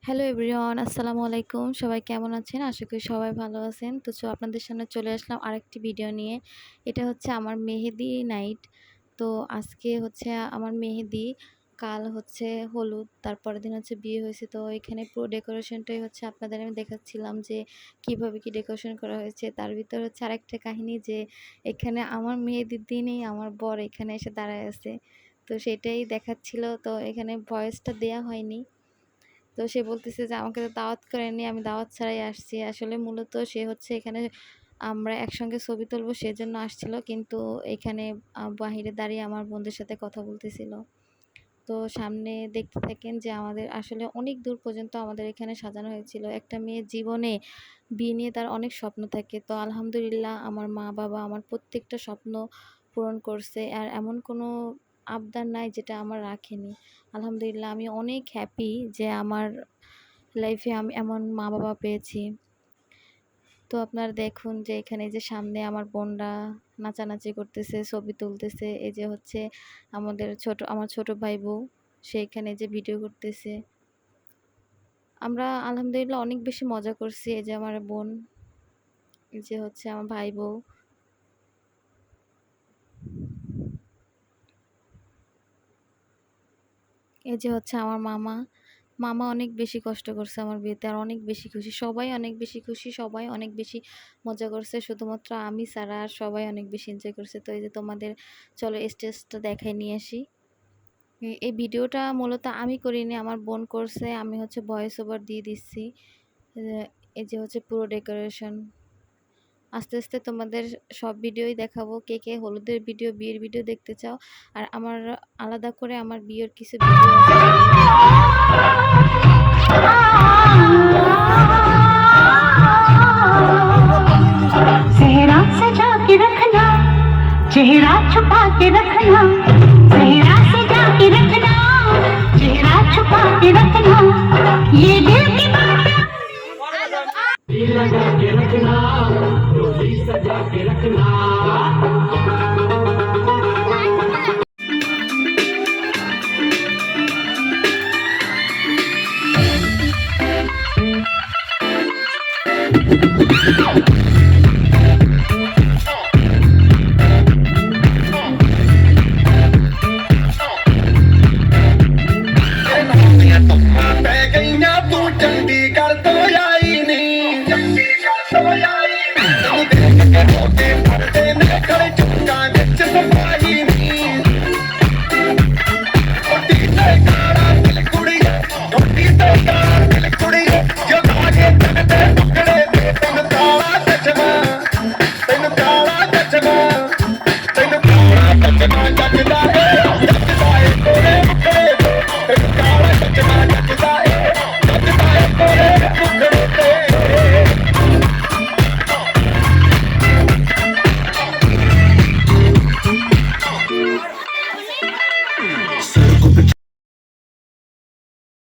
Hello everyone, আসসালামু আলাইকুম। সবাই কেমন আছেন? আশা করি সবাই ভালো আছেন। তো আপনাদের সামনে চলে আসলাম আরেকটি ভিডিও নিয়ে। এটা হচ্ছে আমার মেহেদি নাইট। তো আজকে হচ্ছে আমার মেহেদি, কাল হচ্ছে হলুদ, তারপরের দিন হচ্ছে বিয়ে হয়েছে। তো এখানে পুরো ডেকোরেশনটাই হচ্ছে আপনাদের আমি দেখাচ্ছিলাম যে কিভাবে কি ডেকোরেশন করা হয়েছে। তার ভিতরে হচ্ছে আরেকটা কাহিনী যে এখানে আমার মেহেদির দিনেই আমার বর এখানে এসে দাঁড়ায় আছে। তো সেটাই দেখাচ্ছিল। তো এখানে ভয়েসটা দেয়া হয়নি। তো সে বলতেছে যে আমাকে তো দাওয়াত করেনি, আমি দাওয়াত ছাড়াই আসছি। আসলে মূলত সে হচ্ছে এখানে আমরা একসঙ্গে ছবি তুলবো সেজন্য আসছিল, কিন্তু এখানে বাহিরে দাঁড়িয়ে আমার বন্ধুদের সাথে কথা বলতেছিল। তো সামনে দেখতে থাকেন যে আমাদের আসলে অনেক দূর পর্যন্ত আমাদের এখানে সাজানো হয়েছিল। একটা মেয়ের জীবনে বিয়ে নিয়ে তার অনেক স্বপ্ন থাকে। তো আলহামদুলিল্লাহ আমার মা বাবা আমার প্রত্যেকটা স্বপ্ন পূরণ করছে। আর এমন কোনো আবদার নাই যেটা আমার রাখেনি। আলহামদুলিল্লাহ আমি অনেক হ্যাপি যে আমার লাইফে আমি এমন মা বাবা পেয়েছি। তো আপনারা দেখুন যে এখানে যে সামনে আমার বোনরা নাচানাচি করতেছে, ছবি তুলতেছে। এই যে হচ্ছে আমার ছোট ভাই বউ, সে এখানে যে ভিডিও করতেছে। আমরা আলহামদুলিল্লাহ অনেক বেশি মজা করছি। এই যে আমার বোন, এই যে হচ্ছে আমার ভাই বউ, এই যে হচ্ছে আমার মামা। মামা অনেক বেশি কষ্ট করছে আমার বিয়েতে, আর অনেক বেশি খুশি। সবাই অনেক বেশি খুশি, সবাই অনেক বেশি মজা করছে। শুধুমাত্র আমি ছাড়া আর সবাই অনেক বেশি এনজয় করছে। তো এই যে তোমাদের চলো স্টেজটা দেখাই নিয়ে আসি। এই ভিডিওটা মূলত আমি করিনি, আমার বোন করছে। আমি হচ্ছে ভয়েস ওভার দিয়ে দিচ্ছি। এই যে হচ্ছে পুরো ডেকোরেশন। আস্তে আস্তে তোমাদের সব ভিডিওই দেখাবো। কে কে হলুদের ভিডিও, বিয়ের ভিডিও দেখতে চাও, আর আমার আলাদা করে আমার বিয়ের কিছু ভিডিও আছে সেগুলো सेहरा सजा के रखना, चेहरा छुपा के रखना, सेहरा सजा के रखना, चेहरा छुपा के रखना, ये दिल की बात लगा के रखना, डोरी सजा के रखना।